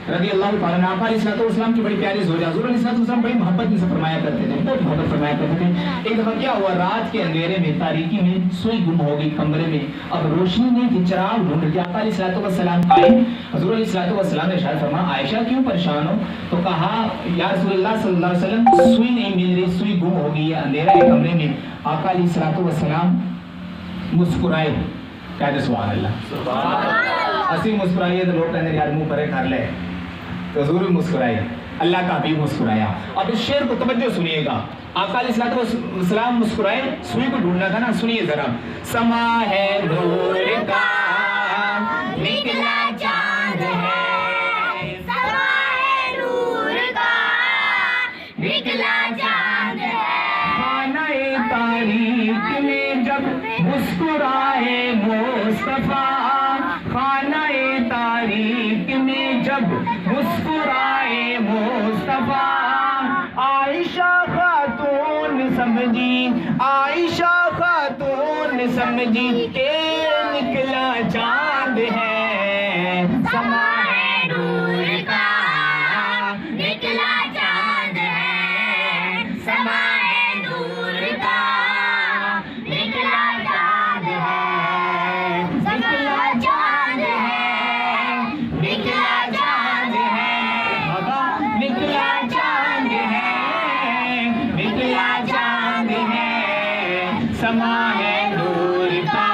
رضی اللہ تعالیٰ عنہ آقا علیہ السلام کی بڑی پیاری زوجہ، حضور علیہ السلام بڑی محبت ان سے فرمایا کرتے تھے، بہت محبت فرمایا کرتے تھے۔ ایک دفعہ کیا ہوا، رات کے اندھیرے میں تاریکی میں سوئی گم ہو گئی کمرے میں، اب روشنی نہیں تھی، چراغ ڈھونڈ رہی۔ آقا علیہ السلام آئے، حضور علیہ السلام نے ارشاد فرمایا عائشہ کیوں پریشان ہو؟ تو کہا یا رسول اللہ صلی اللہ علیہ وسلم سوئی نہیں مل رہی، سوئی گم ہو گئی ہے، اندھیرا ہے کمرے میں۔ آقا علیہ السلام مسکرائے، کہتے سبحان اللہ، اسی مسکرائیے تو لوگ کہتے ہیں یار منہ پرے کر لے، تو حضور مسکرائے، اللہ کا حبیب مسکرایا۔ اب اس شعر کو توجہ سنیے گا، آقا علیہ السلام مسکرائے، سوئی کو ڈھونڈنا تھا نا، سنیے ذرا۔ سما ہے نور کا نکلا چاند ہے، سما ہے نور کا نکلا چاند ہے، خانہ تاریک میں جب مسکرائے مصطفیٰ، خانہ تاریک میں جب مسکرائے مصطفیٰ، عائشہ خاتون سمجھی، عائشہ خاتون سمجھی کہ نکلا چاند ہے، سما ہے نور کا نکلا چاند ہے، سما ہے نور کا نکلا چاند ہے، نکلا چاند ہے، نکلا چاند ہے، نکلا چاند ہے، نکلا چاند ہے، سما ہے نور کا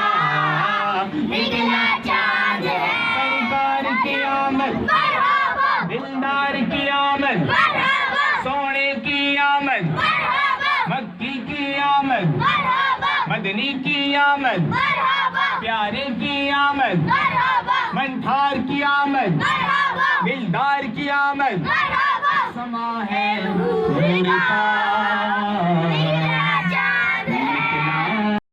نکلا چاند ہے، سرکار کی آمد، مرحبا دلدار کی آمد، مرحبا سونے کی آمد، مرحبا مکی کی آمد، مرحبا مدنی کی آمد، مرحبا پیارے کی آمد، مرحبا منتھار کی آمد، مرحبا دلدار کی آمد،